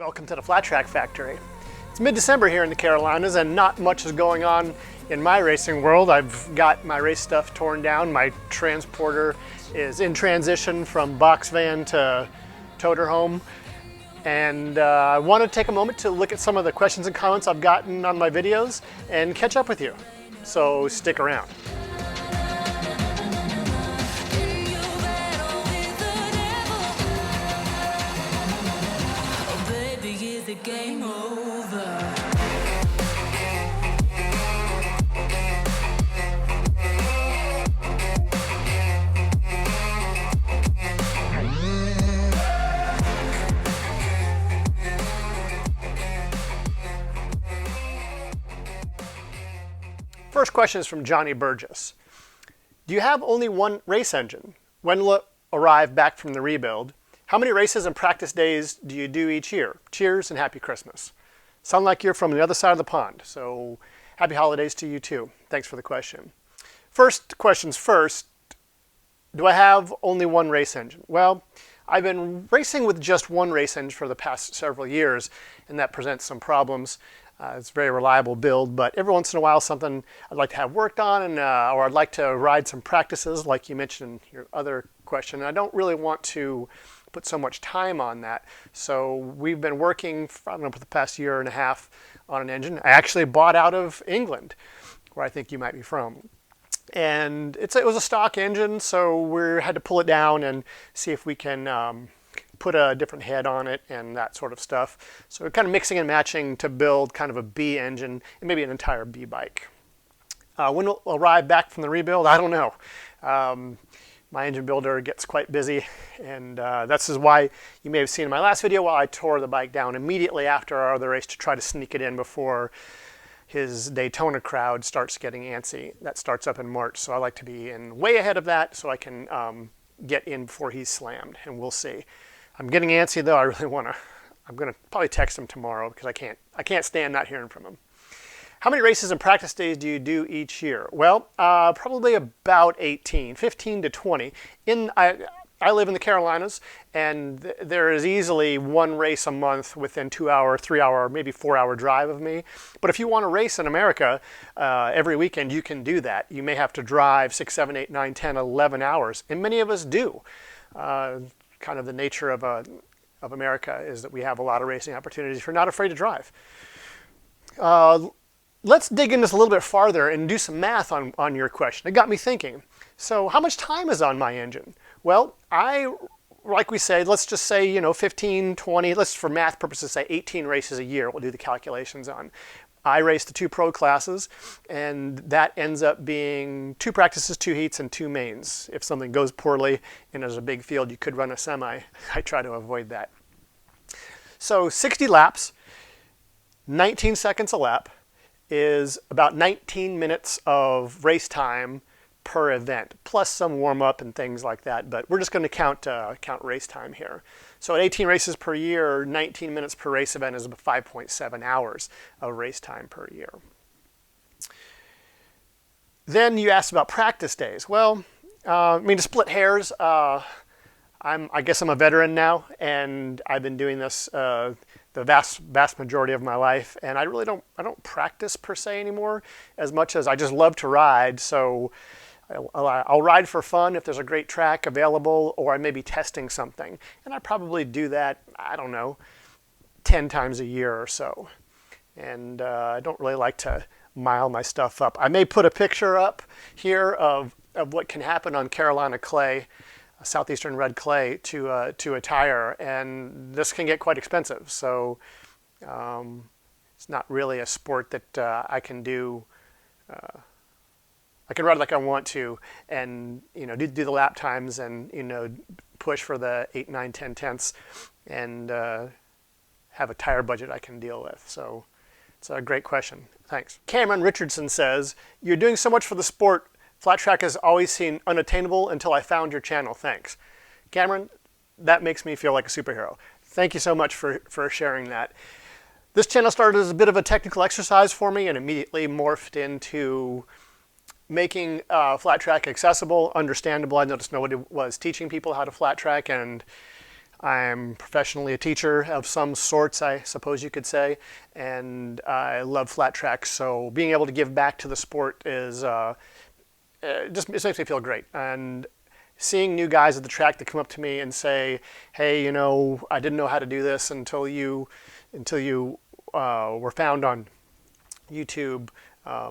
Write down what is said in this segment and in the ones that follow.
Welcome to the Flat Track Factory. It's mid-December here in the Carolinas and not much is going on in my racing world. I've got my race stuff torn down. My transporter is in transition from box van to toter home. And I want to take a moment to look at some of the questions and comments I've gotten on my videos and catch up with you. So stick around. Game over. First question is from Johny Burgess. Do you have only one race engine? When will it arrive back from the rebuild? How many races and practice days do you do each year? Cheers and happy Christmas. Sound like you're from the other side of the pond, so happy holidays to you too. Thanks for the question. First questions first, do I have only one race engine? Well, I've been racing with just one race engine for the past several years, and that presents some problems. It's a very reliable build, but every once in a while something I'd like to have worked on, and or I'd like to ride some practices like you mentioned in your other question. And I don't really want to put so much time on that. So we've been working, I don't know, for the past year and a half on an engine. I actually bought out of England, where I think you might be from. And it was a stock engine, so we had to pull it down and see if we can put a different head on it and that sort of stuff. So we're kind of mixing and matching to build kind of a B engine and maybe an entire B bike. When it'll arrive back from the rebuild, I don't know. My engine builder gets quite busy, and this is why you may have seen in my last video while I tore the bike down immediately after our other race to try to sneak it in before his Daytona crowd starts getting antsy. That starts up in March, so I like to be in way ahead of that so I can get in before he's slammed, and we'll see. I'm getting antsy though. I really want to. I'm going to probably text him tomorrow because I can't stand not hearing from him. How many races and practice days do you do each year? Well, probably about 18, 15 to 20. I live in the Carolinas, and there is easily one race a month within 2 hour, 3 hour, maybe 4 hour drive of me. But if you want to race in America every weekend, you can do that. You may have to drive 6, 7, 8, 9, 10, 11 hours, and many of us do. Kind of the nature of America is that we have a lot of racing opportunities if you're not afraid to drive. Let's dig into this a little bit farther and do some math on your question. It got me thinking. So how much time is on my engine? Well, like we said, let's just say, 15, 20, let's for math purposes say 18 races a year we'll do the calculations on. I race the 2 pro classes, and that ends up being 2 practices, 2 heats, and 2 mains. If something goes poorly and there's a big field, you could run a semi. I try to avoid that. So 60 laps, 19 seconds a lap, is about 19 minutes of race time per event, plus some warm-up and things like that. But we're just going to count race time here. So at 18 races per year, 19 minutes per race event is about 5.7 hours of race time per year. Then you asked about practice days. Well, to split hairs, I guess I'm a veteran now, and I've been doing this the vast majority of my life, and I don't practice per se anymore as much as I just love to ride. So I'll ride for fun if there's a great track available, or I may be testing something, and I probably do that, I don't know, 10 times a year or so. And I don't really like to mile my stuff up. I may put a picture up here of what can happen on Carolina clay, southeastern red clay, to a tire, and this can get quite expensive. So it's not really a sport that I can do. I can ride like I want to, and do the lap times, and push for the 8, 9, 10 tenths, and have a tire budget I can deal with. So it's a great question. Thanks. Cameron Richardson says, "You're doing so much for the sport. Flat track has always seemed unattainable until I found your channel. Thanks." Cameron, that makes me feel like a superhero. Thank you so much for sharing that. This channel started as a bit of a technical exercise for me and immediately morphed into making flat track accessible, understandable. I noticed nobody was teaching people how to flat track, and I'm professionally a teacher of some sorts, I suppose you could say, and I love flat track. So being able to give back to the sport is it makes me feel great. And seeing new guys at the track that come up to me and say, "Hey, you know, I didn't know how to do this until you were found on YouTube,"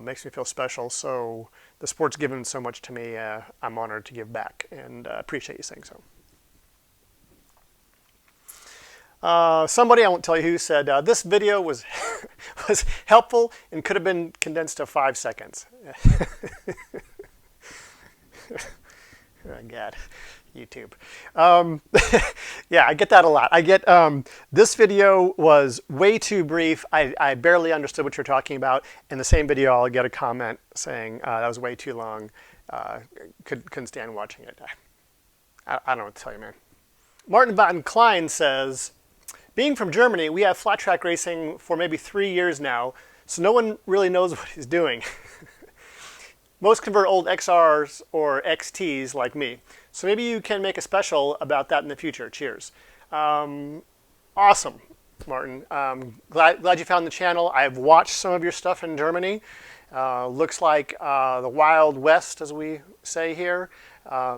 makes me feel special. So the sport's given so much to me. I'm honored to give back, and appreciate you saying so. Somebody, I won't tell you who, said this video was was helpful and could have been condensed to 5 seconds. Oh, God, YouTube. Yeah, I get that a lot. I get this video was way too brief. I barely understood what you're talking about. In the same video, I'll get a comment saying that was way too long. Couldn't stand watching it. I don't know what to tell you, man. Martin Van Klein says, being from Germany, we have flat track racing for maybe 3 years now, so no one really knows what he's doing. Most convert old XRs or XTs like me. So maybe you can make a special about that in the future. Cheers. Awesome, Martin. Glad you found the channel. I've watched some of your stuff in Germany. Looks like the Wild West, as we say here.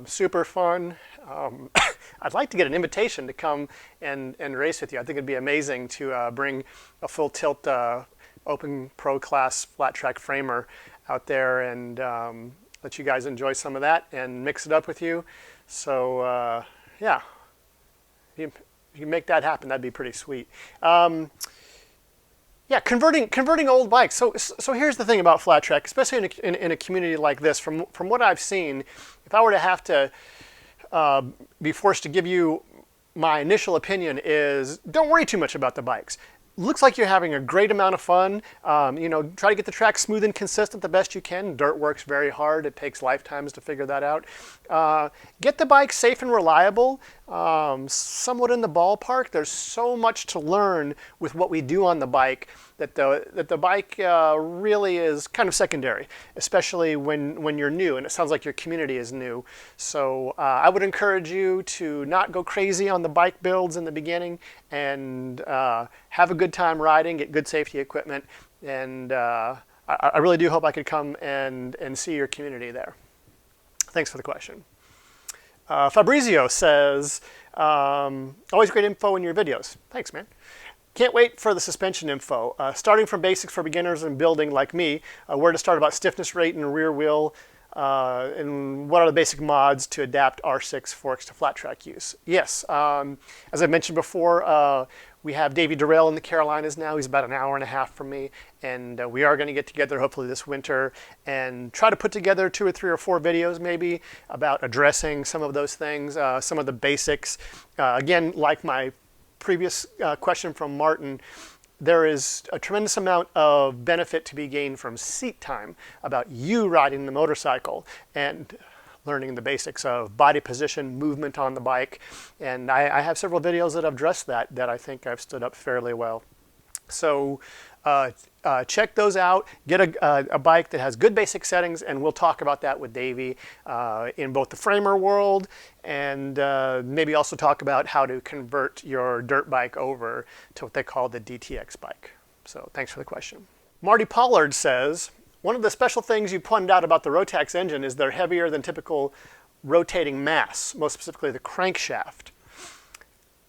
Super fun. I'd like to get an invitation to come and race with you. I think it'd be amazing to bring a full tilt open pro class flat track framer out there and let you guys enjoy some of that and mix it up with you. So yeah, if you make that happen, that'd be pretty sweet. Yeah, converting old bikes. So here's the thing about flat track, especially in a community like this. From what I've seen, if I were to have to be forced to give you my initial opinion, is don't worry too much about the bikes. Looks like you're having a great amount of fun. You know, try to get the track smooth and consistent the best you can. Dirt works very hard. It takes lifetimes to figure that out. Get the bike safe and reliable, somewhat in the ballpark. There's so much to learn with what we do on the bike that the bike really is kind of secondary, especially when you're new, and it sounds like your community is new. So I would encourage you to not go crazy on the bike builds in the beginning, and have a good time riding, get good safety equipment, and I really do hope I could come and see your community there. Thanks for the question. Fabrizio says, always great info in your videos. Thanks, man. Can't wait for the suspension info. Starting from basics for beginners and building like me, where to start about stiffness rate and rear wheel, and what are the basic mods to adapt R6 forks to flat track use. Yes, as I mentioned before, we have Davey Durrell in the Carolinas now. He's about an hour and a half from me, and we are going to get together hopefully this winter and try to put together 2 or 3 or 4 videos maybe about addressing some of those things, some of the basics. Again, like my previous question from Martin, there is a tremendous amount of benefit to be gained from seat time, about you riding the motorcycle and learning the basics of body position, movement on the bike. And I have several videos that have addressed that I think I've stood up fairly well. So check those out. Get a bike that has good basic settings, and we'll talk about that with Davey in both the framer world, and maybe also talk about how to convert your dirt bike over to what they call the DTX bike. So thanks for the question. Marty Pollard says, one of the special things you pointed out about the Rotax engine is their heavier than typical rotating mass, most specifically the crankshaft.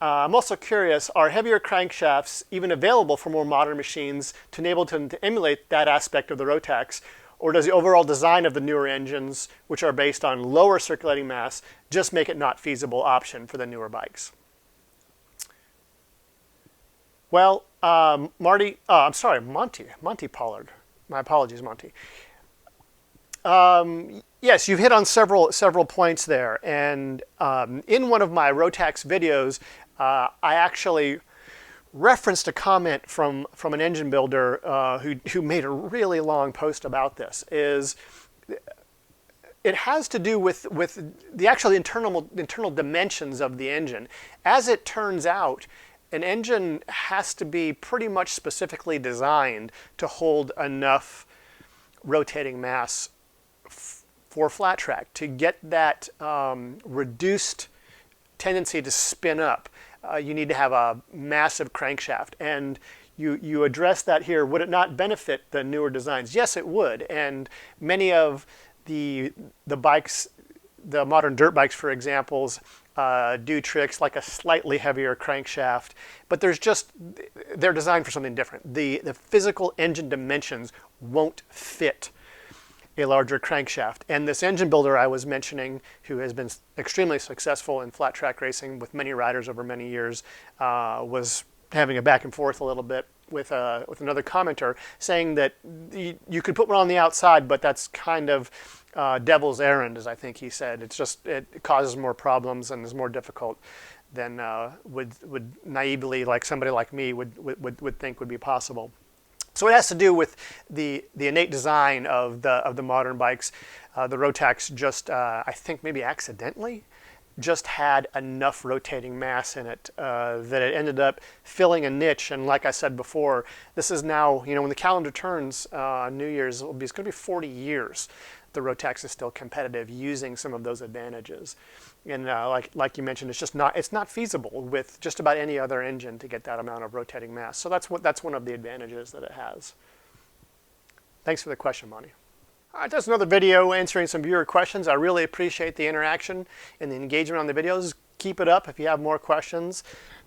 I'm also curious, are heavier crankshafts even available for more modern machines to enable them to emulate that aspect of the Rotax, or does the overall design of the newer engines, which are based on lower circulating mass, just make it not feasible option for the newer bikes? Well, Monty Pollard. My apologies, Monty. Yes, you've hit on several points there, and in one of my Rotax videos, I actually referenced a comment from an engine builder who made a really long post about this. It has to do with the actual internal dimensions of the engine. As it turns out, an engine has to be pretty much specifically designed to hold enough rotating mass for flat track to get that reduced tendency to spin up. you need to have a massive crankshaft. And you address that here. Would it not benefit the newer designs? Yes, it would. And many of the bikes, the modern dirt bikes, for examples, do tricks like a slightly heavier crankshaft, but they're designed for something different. The physical engine dimensions won't fit a larger crankshaft. And this engine builder I was mentioning, who has been extremely successful in flat track racing with many riders over many years, was having a back and forth a little bit with another commenter, saying that you could put one on the outside, but that's kind of devil's errand, as I think he said. It causes more problems and is more difficult than would naively, like somebody like me would think would be possible. So it has to do with the innate design of the modern bikes. The Rotax just, I think maybe accidentally, just had enough rotating mass in it that it ended up filling a niche. And like I said before, this is now, when the calendar turns on New Year's, it's going to be 40 years. The Rotax is still competitive using some of those advantages. And like you mentioned, it's not feasible with just about any other engine to get that amount of rotating mass. So that's one of the advantages that it has. Thanks for the question, Monty. All right, that's another video answering some viewer questions. I really appreciate the interaction and the engagement on the videos. Keep it up. If you have more questions,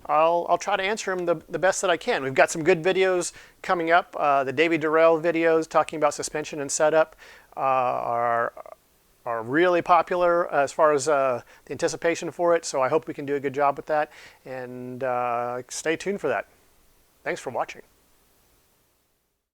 I'll try to answer them the best that I can. We've got some good videos coming up. The Davey Durrell videos talking about suspension and setup are really popular as far as the anticipation for it. So I hope we can do a good job with that. And stay tuned for that. Thanks for watching.